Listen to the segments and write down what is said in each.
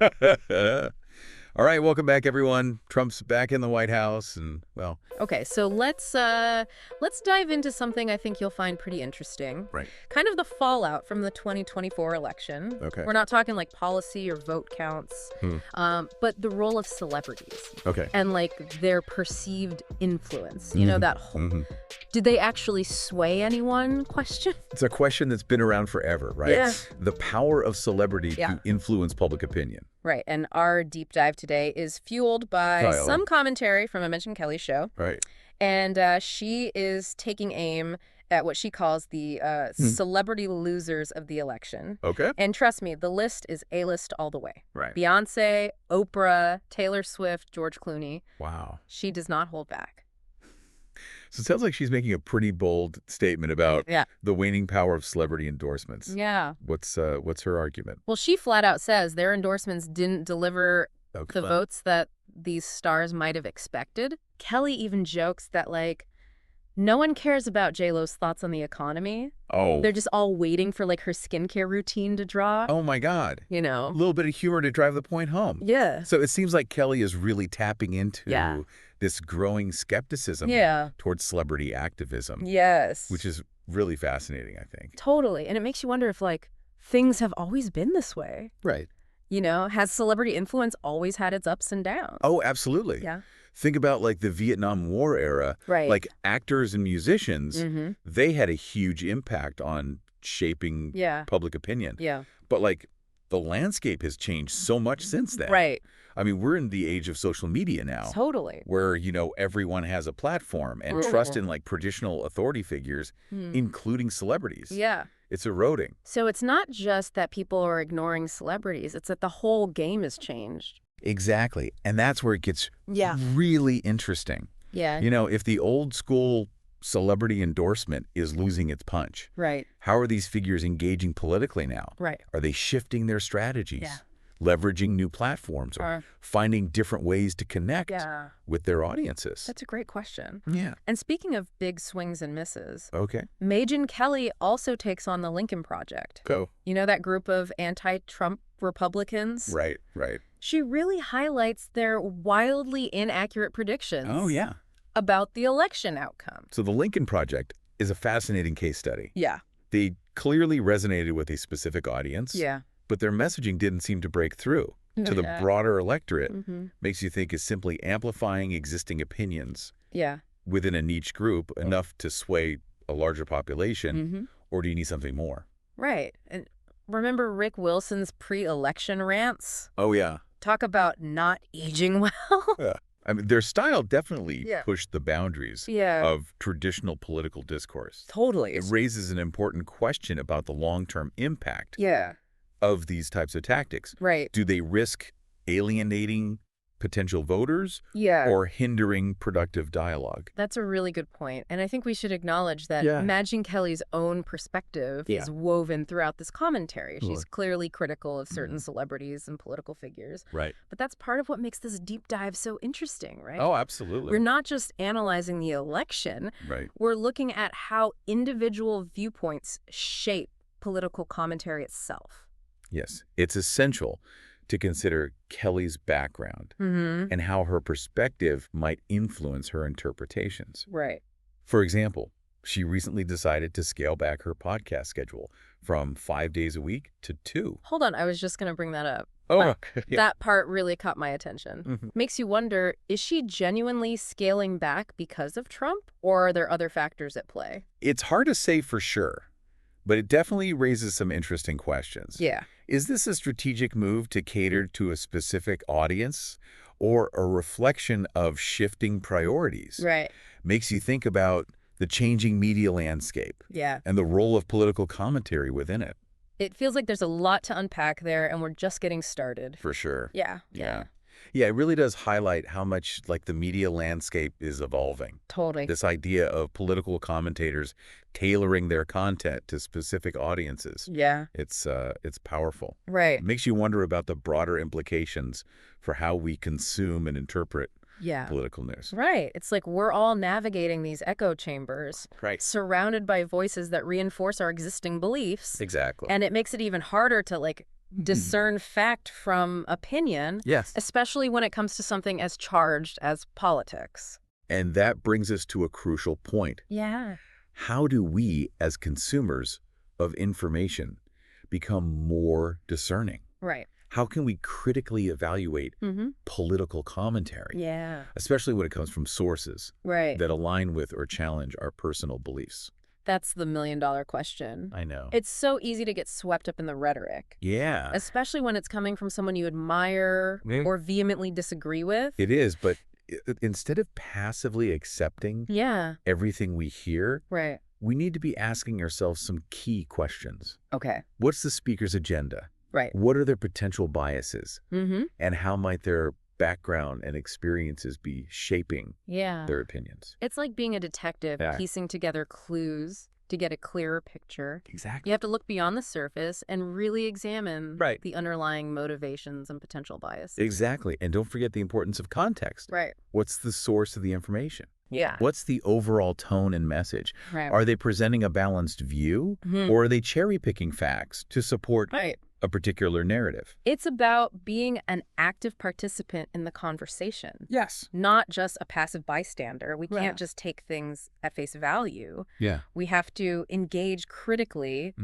All right, welcome back, everyone. Trump's back in the White House, and, well... Okay, so let's dive into something I think you'll find pretty interesting. Right. Kind of the fallout from the 2024 election. Okay. We're not talking like policy or vote counts, but the role of celebrities. Okay. And like their perceived influence. You know, that whole, did they actually sway anyone question? It's a question that's been around forever, right? Yeah. The power of celebrity to influence public opinion. Right, and our deep dive today is fueled by some commentary from a Megyn Kelly show. Right. And she is taking aim at what she calls the celebrity losers of the election. Okay. And trust me, the list is A-list all the way. Right. Beyonce, Oprah, Taylor Swift, George Clooney. Wow. She does not hold back. So it sounds like she's making a pretty bold statement about the waning power of celebrity endorsements. Yeah. What's her argument? Well, she flat out says their endorsements didn't deliver the votes that these stars might have expected. Kelly even jokes that, like, no one cares about J-Lo's thoughts on the economy. Oh. They're just all waiting for, like, her skincare routine to drop. Oh, my God. You know? A little bit of humor to drive the point home. Yeah. So it seems like Kelly is really tapping into this growing skepticism towards celebrity activism. Yes. Which is really fascinating, I think. Totally. And it makes you wonder if, like, things have always been this way. Right. You know, has celebrity influence always had its ups and downs? Oh, absolutely. Yeah. Think about, like, the Vietnam War era. Right. Like, actors and musicians, they had a huge impact on shaping public opinion. Yeah. But, like, the landscape has changed so much since then. Right. I mean, we're in the age of social media now. Totally. Where, you know, everyone has a platform, and trust in, like, traditional authority figures, including celebrities. Yeah. It's eroding. So it's not just that people are ignoring celebrities. It's that the whole game has changed. Exactly. And that's where it gets really interesting. Yeah. You know, if the old school celebrity endorsement is losing its punch, how are these figures engaging politically now? Right. Are they shifting their strategies? Leveraging new platforms or finding different ways to connect with their audiences? That's a great question. Yeah. And speaking of big swings and misses, Okay. Megyn Kelly also takes on the Lincoln Project. Go. You know, that group of anti-Trump Republicans? Right, right. She really highlights their wildly inaccurate predictions. Oh, yeah. About the election outcome. So the Lincoln Project is a fascinating case study. Yeah. They clearly resonated with a specific audience. Yeah. But their messaging didn't seem to break through to the broader electorate. Makes you think is simply amplifying existing opinions within a niche group enough to sway a larger population, or do you need something more? Right. And remember Rick Wilson's pre-election rants? Oh, yeah. Talk about not aging well. Yeah. I mean, their style definitely pushed the boundaries of traditional political discourse. Totally. It raises an important question about the long-term impact of these types of tactics. Right. Do they risk alienating potential voters or hindering productive dialogue? That's a really good point. And I think we should acknowledge that Megyn Kelly's own perspective is woven throughout this commentary. She's clearly critical of certain celebrities and political figures. Right. But that's part of what makes this deep dive so interesting, right? Oh, absolutely. We're not just analyzing the election. Right. We're looking at how individual viewpoints shape political commentary itself. Yes, it's essential to consider Kelly's background and how her perspective might influence her interpretations. Right. For example, she recently decided to scale back her podcast schedule from 5 days a week to 2. Hold on, I was just going to bring that up. Oh, that part really caught my attention. Makes you wonder, is she genuinely scaling back because of Trump, or are there other factors at play? It's hard to say for sure, but it definitely raises some interesting questions. Yeah. Is this a strategic move to cater to a specific audience or a reflection of shifting priorities? Right. Makes you think about the changing media landscape and the role of political commentary within it. It feels like there's a lot to unpack there, and we're just getting started. For sure. Yeah. Yeah, it really does highlight how much, like, the media landscape is evolving. Totally. This idea of political commentators tailoring their content to specific audiences. Yeah. It's powerful. Right. It makes you wonder about the broader implications for how we consume and interpret political news. Right. It's like we're all navigating these echo chambers, surrounded by voices that reinforce our existing beliefs. Exactly. And it makes it even harder to, like, discern fact from opinion, yes, especially when it comes to something as charged as politics. And that brings us to a crucial point. Yeah. How do we, as consumers of information, become more discerning? Right. How can we critically evaluate political commentary? Yeah. Especially when it comes from sources Right. that align with or challenge our personal beliefs. That's the million-dollar question. I know. It's so easy to get swept up in the rhetoric. Yeah. Especially when it's coming from someone you admire or vehemently disagree with. It is, but instead of passively accepting everything we hear, right, we need to be asking ourselves some key questions. Okay. What's the speaker's agenda? Right. What are their potential biases? Mm-hmm. And how might their background and experiences be shaping their opinions? It's like being a detective, piecing together clues to get a clearer picture. Exactly. You have to look beyond the surface and really examine the underlying motivations and potential biases. Exactly. And don't forget the importance of context. Right. What's the source of the information? Yeah. What's the overall tone and message? Right. Are they presenting a balanced view, or are they cherry-picking facts to support a particular narrative? It's about being an active participant in the conversation. Yes. Not just a passive bystander. We can't just take things at face value. Yeah. We have to engage critically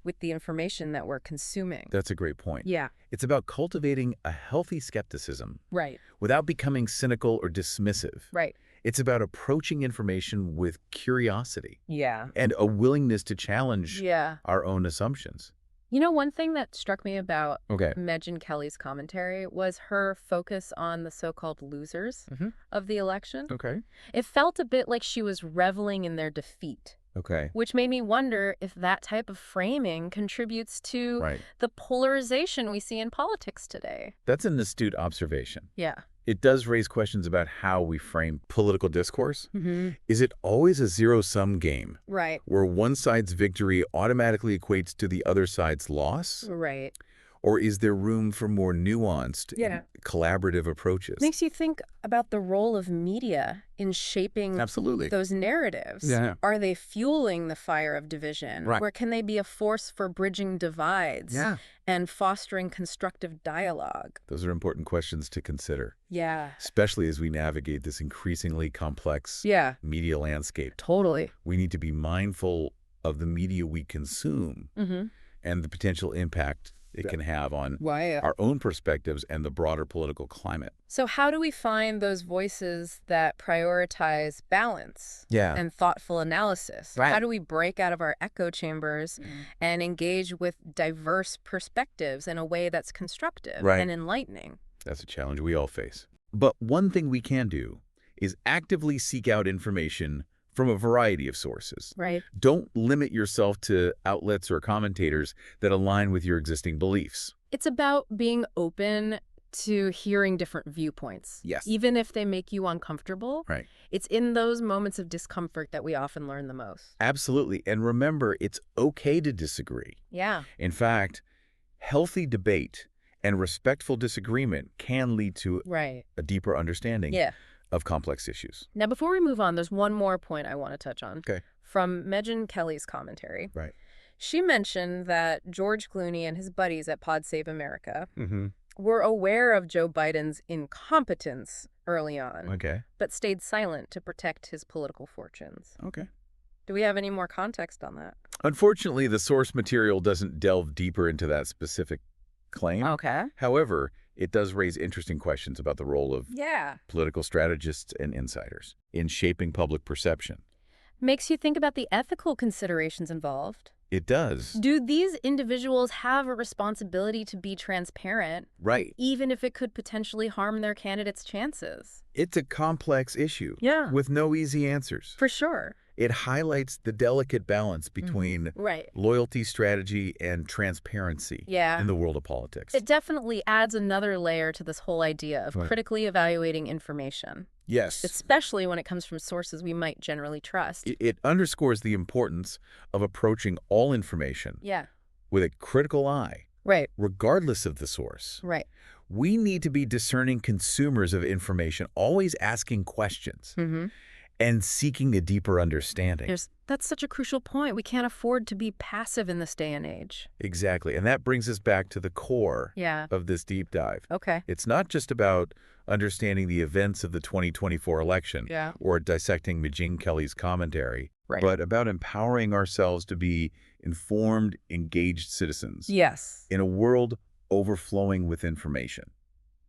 with the information that we're consuming. That's a great point. Yeah. It's about cultivating a healthy skepticism. Right. Without becoming cynical or dismissive. Right. It's about approaching information with curiosity. Yeah. And a willingness to challenge our own assumptions. You know, one thing that struck me about Megyn Kelly's commentary was her focus on the so-called losers of the election. Okay. It felt a bit like she was reveling in their defeat. Okay. Which made me wonder if that type of framing contributes to the polarization we see in politics today. That's an astute observation. Yeah. It does raise questions about how we frame political discourse. Is it always a zero-sum game? Right. Where one side's victory automatically equates to the other side's loss? Right. Or is there room for more nuanced, collaborative approaches? Makes you think about the role of media in shaping those narratives. Yeah. Are they fueling the fire of division? Right. Or can they be a force for bridging divides and fostering constructive dialogue? Those are important questions to consider. Yeah. Especially as we navigate this increasingly complex media landscape. Totally. We need to be mindful of the media we consume and the potential impact it can have on our own perspectives and the broader political climate. So how do we find those voices that prioritize balance and thoughtful analysis? How do we break out of our echo chambers and engage with diverse perspectives in a way that's constructive and enlightening? That's a challenge we all face. But one thing we can do is actively seek out information from a variety of sources. Right. Don't limit yourself to outlets or commentators that align with your existing beliefs. It's about being open to hearing different viewpoints. Yes. Even if they make you uncomfortable. Right. It's in those moments of discomfort that we often learn the most. Absolutely. And remember, it's okay to disagree. Yeah. In fact, healthy debate and respectful disagreement can lead to a deeper understanding of complex issues. Now, before we move on, there's one more point I want to touch on. Okay. From Megyn Kelly's commentary. Right. She mentioned that George Clooney and his buddies at Pod Save America were aware of Joe Biden's incompetence early on, but stayed silent to protect his political fortunes. Okay. Do we have any more context on that? Unfortunately, the source material doesn't delve deeper into that specific claim. Okay. However, it does raise interesting questions about the role of political strategists and insiders in shaping public perception. Makes you think about the ethical considerations involved. It does. Do these individuals have a responsibility to be transparent? Right. Even if it could potentially harm their candidates' chances? It's a complex issue. Yeah. With no easy answers. For sure. It highlights the delicate balance between loyalty, strategy, and transparency in the world of politics. It definitely adds another layer to this whole idea of critically evaluating information. Yes. Especially when it comes from sources we might generally trust. It underscores the importance of approaching all information with a critical eye, regardless of the source. Right. We need to be discerning consumers of information, always asking questions. and seeking a deeper understanding. That's such a crucial point. We can't afford to be passive in this day and age. Exactly. And that brings us back to the core of this deep dive. Okay. It's not just about understanding the events of the 2024 election or dissecting Megyn Kelly's commentary, but about empowering ourselves to be informed, engaged citizens. Yes. In a world overflowing with information.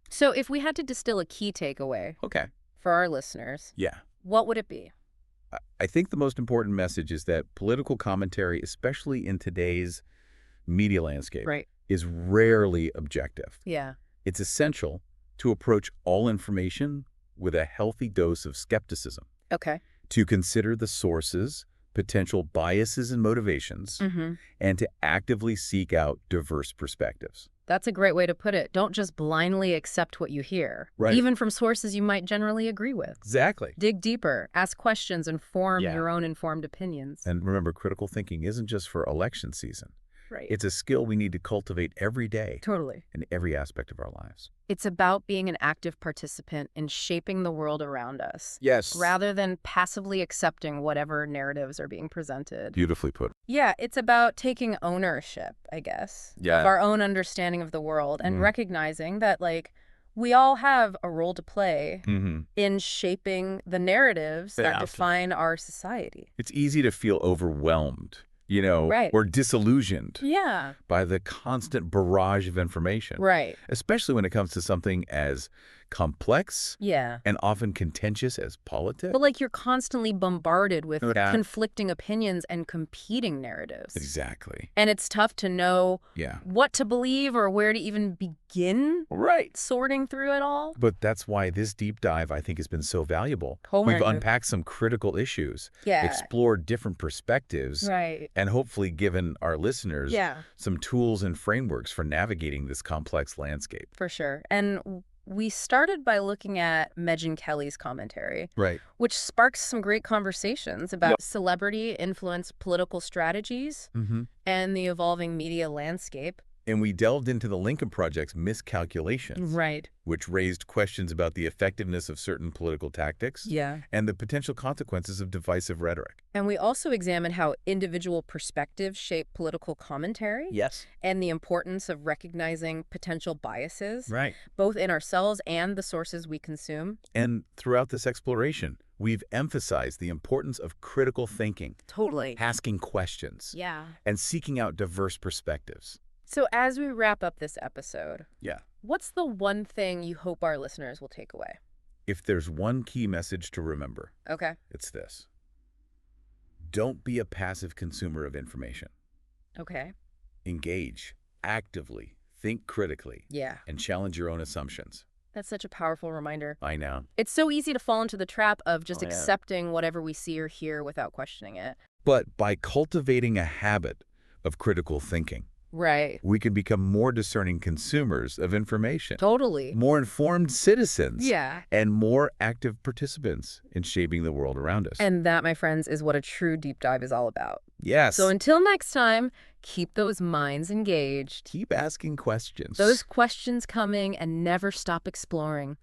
So if we had to distill a key takeaway for our listeners, what would it be? I think the most important message is that political commentary, especially in today's media landscape, is rarely objective. Yeah. It's essential to approach all information with a healthy dose of skepticism. Okay. To consider the sources, potential biases and motivations, and to actively seek out diverse perspectives. That's a great way to put it. Don't just blindly accept what you hear, even from sources you might generally agree with. Exactly. Dig deeper, ask questions, and form your own informed opinions. And remember, critical thinking isn't just for election season. Right. It's a skill we need to cultivate every day. Totally. In every aspect of our lives. It's about being an active participant in shaping the world around us. Yes. Rather than passively accepting whatever narratives are being presented. Beautifully put. Yeah, it's about taking ownership, I guess, of our own understanding of the world and recognizing that, like, we all have a role to play in shaping the narratives that define our society. It's easy to feel overwhelmed, you know, or disillusioned by the constant barrage of information. Right. Especially when it comes to something as complex and often contentious as politics. But like you're constantly bombarded with conflicting opinions and competing narratives. Exactly. And it's tough to know what to believe or where to even begin sorting through it all. But that's why this deep dive, I think, has been so valuable. We've unpacked some critical issues, explored different perspectives, and hopefully given our listeners some tools and frameworks for navigating this complex landscape. For sure. And we started by looking at Megyn Kelly's commentary, which sparks some great conversations about celebrity-influenced political strategies and the evolving media landscape. And we delved into the Lincoln Project's miscalculations, which raised questions about the effectiveness of certain political tactics and the potential consequences of divisive rhetoric. And we also examined how individual perspectives shape political commentary and the importance of recognizing potential biases, both in ourselves and the sources we consume. And throughout this exploration, we've emphasized the importance of critical thinking, asking questions, and seeking out diverse perspectives. So as we wrap up this episode, what's the one thing you hope our listeners will take away? If there's one key message to remember, it's this. Don't be a passive consumer of information. Engage actively, think critically, and challenge your own assumptions. That's such a powerful reminder. I know. It's so easy to fall into the trap of just accepting whatever we see or hear without questioning it. But by cultivating a habit of critical thinking, we can become more discerning consumers of information. More informed citizens. And more active participants in shaping the world around us. And that, my friends, is what a true deep dive is all about. Yes. So until next time, keep those minds engaged. Keep asking questions. Those questions coming and never stop exploring.